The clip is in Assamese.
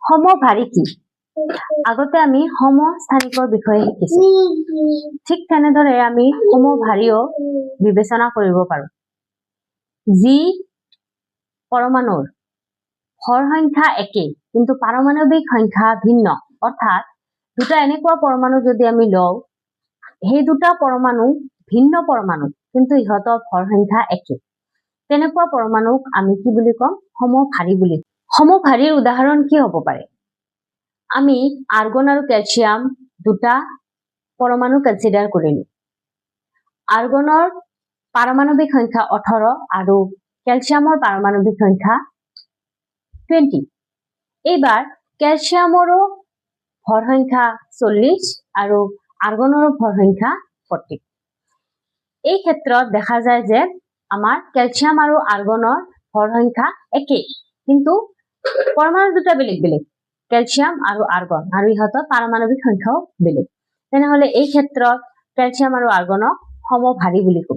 সমভাৰী কি? আগতে আমি সমস্থানিকৰ বিষয়ে শিকিছো। ঠিক তেনেদৰে আমি সমভাৰীও বিবেচনা কৰিব পাৰো। যি পৰমাণুৰ ভৰ সংখ্যা একেই কিন্তু পাৰমাণৱিক সংখ্যা ভিন্ন, অৰ্থাৎ দুটা এনেকুৱা পৰমাণু যদি আমি লওঁ, সেই দুটা পৰমাণু ভিন্ন পৰমাণু কিন্তু ইহঁতৰ ভৰ সংখ্যা একেই, তেনেকুৱা পৰমাণুক আমি কি বুলি কম? সমভাৰী বুলি। সমভাৰীৰ উদাহৰণ কি হ'ব পাৰে? আমি আৰ্গন আৰু কেলছিয়াম দুটা পৰমাণু কনচিডাৰ কৰিলো। আৰ্গনৰ পাৰমাণৱিক সংখ্যা 18 আৰু কেলছিয়ামৰ পাৰমাণৱিক সংখ্যা 20। এইবাৰ কেলছিয়ামৰো ভৰ সংখ্যা 40 আৰু আৰ্গনৰো ভৰ সংখ্যা 40। এই ক্ষেত্ৰত দেখা যায় যে আমাৰ কেলছিয়াম আৰু আৰ্গনৰ ভৰ সংখ্যা একেই কিন্তু পৰমাণু দুটা বেলেগ বেলেগ, কেলছিয়াম আৰু আৰ্গন, আৰু ইহঁতৰ পাৰমাণৱিক সংখ্যাও বেলেগ। তেনেহলে এই ক্ষেত্ৰত কেলছিয়াম আৰু আৰ্গনক সমভাৰী বুলি ক'ব।